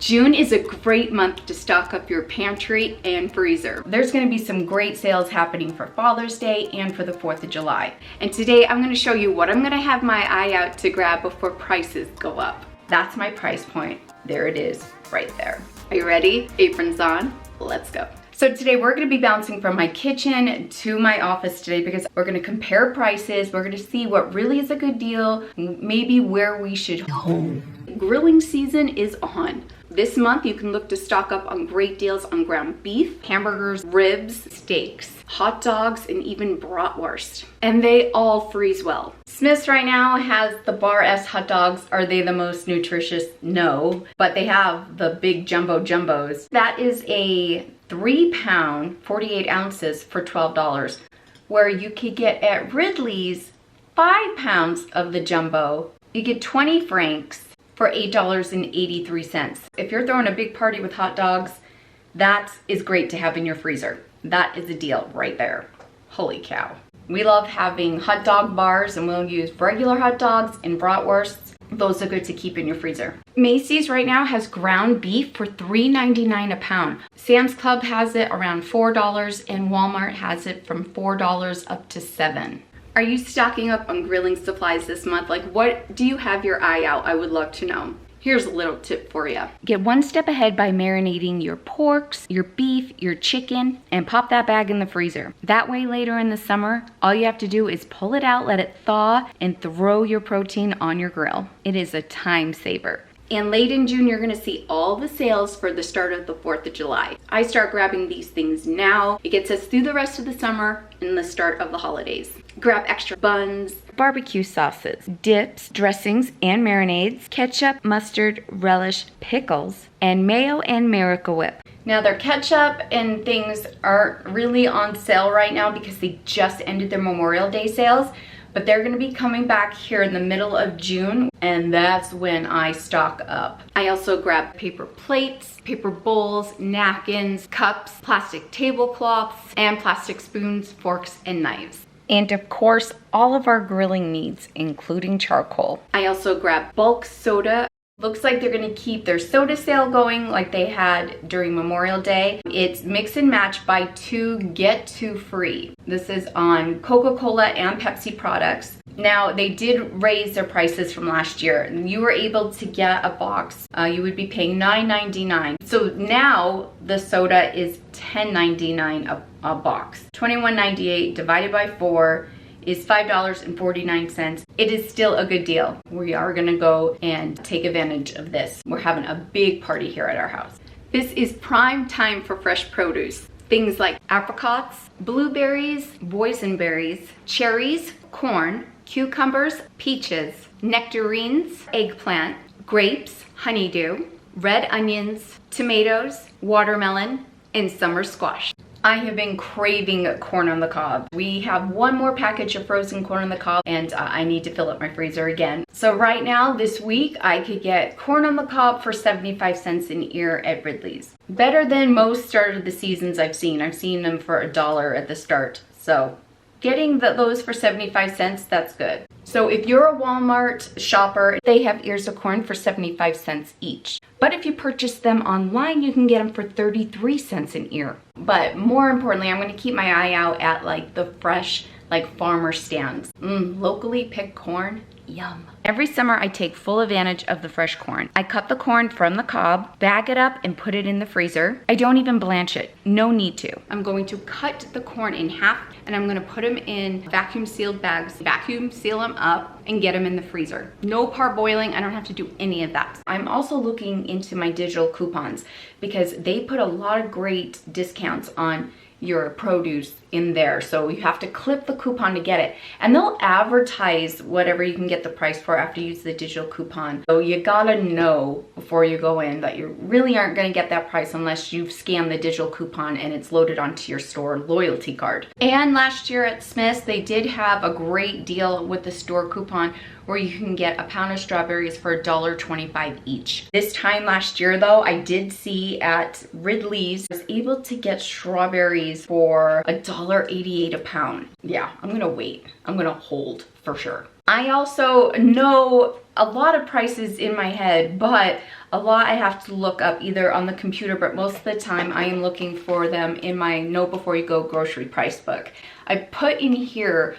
June is a great month to stock up your pantry and freezer. There's gonna be some great sales happening for Father's Day and for the 4th of July. And today I'm gonna show you what I'm gonna have my eye out to grab before prices go up. That's my price point. There it is, right there. Are you ready? Aprons on, let's go. So today we're gonna be bouncing from my kitchen to my office today because we're gonna compare prices. We're gonna see what really is a good deal, maybe where we should go. Grilling season is on. This month you can look to stock up on great deals on ground beef, hamburgers, ribs, steaks, hot dogs, and even bratwurst. And they all freeze well. Smith's right now has the Bar S hot dogs. Are they the most nutritious? No, but they have the big jumbo jumbos. That is a 3-pound, 48 ounces for $12, where you could get at Ridley's 5 pounds of the jumbo. You get 20 francs for $8.83. If you're throwing a big party with hot dogs, that is great to have in your freezer. That is a deal right there. Holy cow. We love having hot dog bars, and we'll use regular hot dogs and bratwursts. Those are good to keep in your freezer. Macy's right now has ground beef for $3.99 a pound. Sam's Club has it around $4, and Walmart has it from $4 up to $7. Are you stocking up on grilling supplies this month? Like, what do you have your eye out? I would love to know. Here's a little tip for you. Get one step ahead by marinating your porks, your beef, your chicken, and pop that bag in the freezer. That way later in the summer, all you have to do is pull it out, let it thaw, and throw your protein on your grill. It is a time saver. And late in June, you're gonna see all the sales for the start of the 4th of July. I start grabbing these things now. It gets us through the rest of the summer and the start of the holidays. Grab extra buns, barbecue sauces, dips, dressings, and marinades, ketchup, mustard, relish, pickles, and mayo and Miracle Whip. Now their ketchup and things aren't really on sale right now because they just ended their Memorial Day sales, but they're gonna be coming back here in the middle of June, and that's when I stock up. I also grab paper plates, paper bowls, napkins, cups, plastic tablecloths, and plastic spoons, forks, and knives. And of course, all of our grilling needs, including charcoal. I also grab bulk soda. Looks like they're gonna keep their soda sale going like they had during Memorial Day. It's mix and match, buy 2, get 2 free. This is on Coca-Cola and Pepsi products. Now, they did raise their prices from last year. You were able to get a box. You would be paying $9.99. So now the soda is $10.99 a box. $21.98 divided by 4 is $5.49. It is still a good deal. We are gonna go and take advantage of this. We're having a big party here at our house. This is prime time for fresh produce. Things like apricots, blueberries, boysenberries, cherries, corn, cucumbers, peaches, nectarines, eggplant, grapes, honeydew, red onions, tomatoes, watermelon, and summer squash. I have been craving corn on the cob. We have one more package of frozen corn on the cob, and I need to fill up my freezer again. So right now, this week, I could get corn on the cob for 75 cents an ear at Ridley's. Better than most start of the seasons I've seen. I've seen them for $1 at the start. So getting those for 75 cents, that's good. So if you're a Walmart shopper, they have ears of corn for 75 cents each. But if you purchase them online, you can get them for 33 cents an ear. But more importantly, I'm gonna keep my eye out at like the fresh, like farmer stands. Locally picked corn, yum. Every summer I take full advantage of the fresh corn. I cut the corn from the cob, bag it up, and put it in the freezer. I don't even blanch it, no need to. I'm going to cut the corn in half, and I'm gonna put them in vacuum sealed bags, vacuum seal them up, and get them in the freezer. No parboiling, I don't have to do any of that. I'm also looking into my digital coupons because they put a lot of great discounts on your produce in there, so you have to clip the coupon to get it, and they'll advertise whatever you can get the price for after you use the digital coupon. So you gotta know before you go in that you really aren't gonna get that price unless you've scanned the digital coupon and it's loaded onto your store loyalty card. And last year at Smith's, they did have a great deal with the store coupon where you can get a pound of strawberries for $1.25 each. This time last year though, I did see at Ridley's, I was able to get strawberries for $1.88 a pound. Yeah, I'm gonna wait. I'm gonna hold for sure. I also know a lot of prices in my head, but a lot I have to look up either on the computer, but most of the time I am looking for them in my Know Before You Go grocery price book. I put in here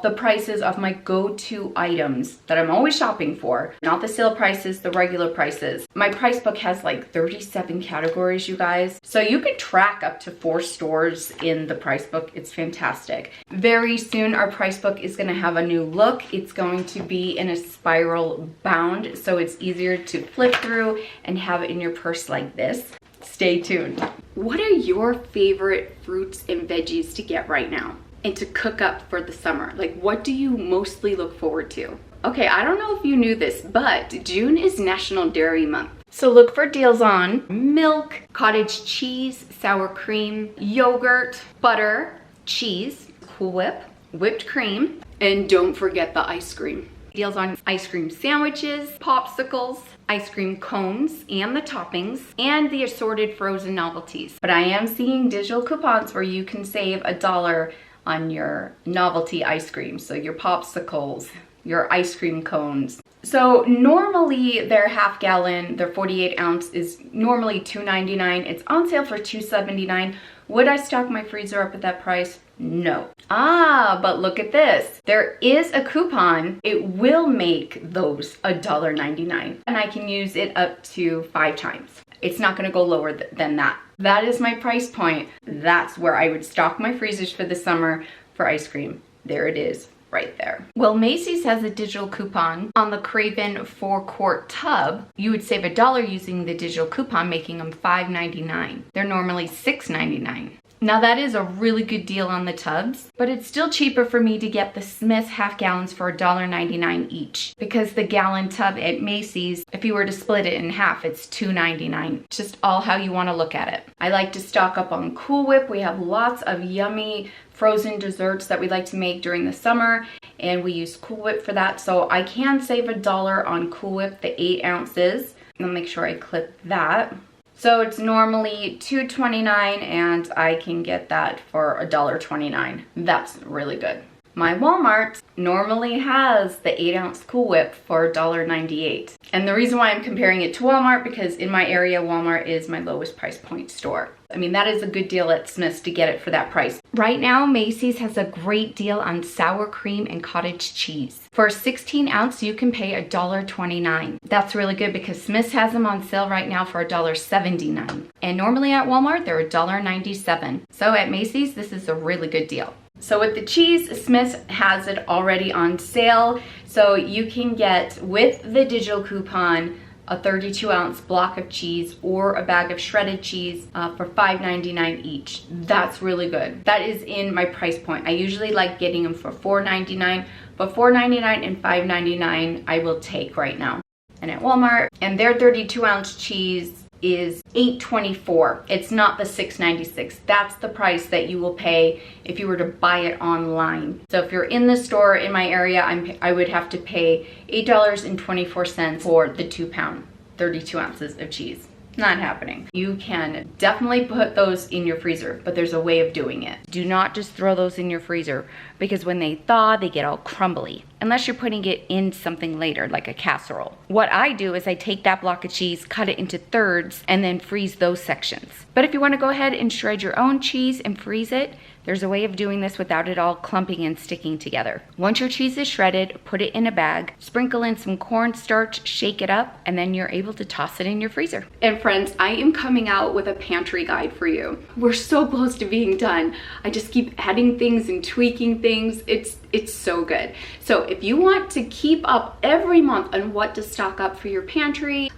the prices of my go-to items that I'm always shopping for. Not the sale prices, the regular prices. My price book has like 37 categories, you guys. So you can track up to 4 stores in the price book. It's fantastic. Very soon our price book is gonna have a new look. It's going to be in a spiral bound, so it's easier to flip through and have it in your purse like this. Stay tuned. What are your favorite fruits and veggies to get right now and to cook up for the summer? Like, what do you mostly look forward to? Okay, I don't know if you knew this, but June is National Dairy Month. So look for deals on milk, cottage cheese, sour cream, yogurt, butter, cheese, Cool Whip, whipped cream, and don't forget the ice cream. Deals on ice cream sandwiches, popsicles, ice cream cones and the toppings, and the assorted frozen novelties. But I am seeing digital coupons where you can save $1 on your novelty ice cream. So your popsicles, your ice cream cones. So normally their half gallon, their 48 ounce is normally $2.99. It's on sale for $2.79. Would I stock my freezer up at that price? No. But look at this. There is a coupon. It will make those $1.99 and I can use it up to 5 times. It's not gonna go lower than that. That is my price point. That's where I would stock my freezers for the summer for ice cream. There it is, right there. Well, Macy's has a digital coupon on the Craven 4-quart tub. You would save $1 using the digital coupon, making them $5.99. They're normally $6.99. Now that is a really good deal on the tubs, but it's still cheaper for me to get the Smith half gallons for $1.99 each, because the gallon tub at Macy's, if you were to split it in half, it's $2.99. Just all how you want to look at it. I like to stock up on Cool Whip. We have lots of yummy frozen desserts that we like to make during the summer, and we use Cool Whip for that. So I can save $1 on Cool Whip, the 8 ounces. I'll make sure I clip that. So it's normally $2.29 and I can get that for $1.29. That's really good. My Walmart normally has the 8 ounce Cool Whip for $1.98. And the reason why I'm comparing it to Walmart, because in my area, Walmart is my lowest price point store. I mean, that is a good deal at Smith's to get it for that price. Right now, Macy's has a great deal on sour cream and cottage cheese. For a 16 ounce, you can pay $1.29. That's really good because Smith's has them on sale right now for $1.79. And normally at Walmart, they're $1.97. So at Macy's, this is a really good deal. So with the cheese, Smith's has it already on sale. So you can get, with the digital coupon, a 32 ounce block of cheese or a bag of shredded cheese for $5.99 each. That's really good. That is in my price point. I usually like getting them for $4.99, but $4.99 and $5.99 I will take right now. And at Walmart, and their 32 ounce cheese is $8.24. It's not the $6.96. That's the price that you will pay if you were to buy it online. So if you're in the store in my area, I would have to pay $8.24 for the 2-pound, 32 ounces of cheese. Not happening. You can definitely put those in your freezer, but there's a way of doing it. Do not just throw those in your freezer, because when they thaw, they get all crumbly, unless you're putting it in something later, like a casserole. What I do is I take that block of cheese, cut it into thirds, and then freeze those sections. But if you want to go ahead and shred your own cheese and freeze it, there's a way of doing this without it all clumping and sticking together. Once your cheese is shredded, put it in a bag, sprinkle in some cornstarch, shake it up, and then you're able to toss it in your freezer. And friends, I am coming out with a pantry guide for you. We're so close to being done. I just keep adding things and tweaking things. It's so good. So if you want to keep up every month on what to stock up for your pantry,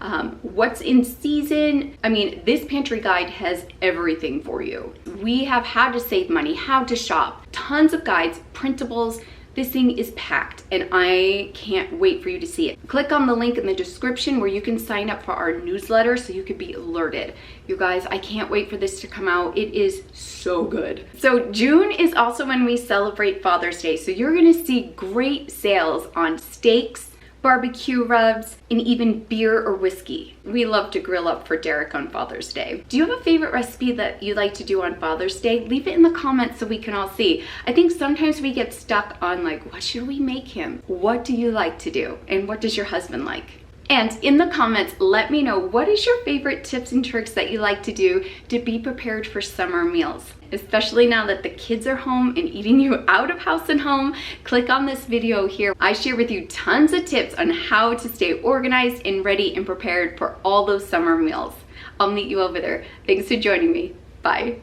what's in season, I mean, this pantry guide has everything for you. We have how to save money, how to shop, tons of guides, printables. This thing is packed and I can't wait for you to see it. Click on the link in the description where you can sign up for our newsletter so you could be alerted. You guys, I can't wait for this to come out. It is so good. So June is also when we celebrate Father's Day. So you're gonna see great sales on steaks, barbecue rubs, and even beer or whiskey. We love to grill up for Derek on Father's Day. Do you have a favorite recipe that you like to do on Father's Day? Leave it in the comments so we can all see. I think sometimes we get stuck on like, what should we make him? What do you like to do? And what does your husband like? And in the comments, let me know, what is your favorite tips and tricks that you like to do to be prepared for summer meals? Especially now that the kids are home and eating you out of house and home. Click on this video here. I share with you tons of tips on how to stay organized and ready and prepared for all those summer meals. I'll meet you over there. Thanks for joining me. Bye.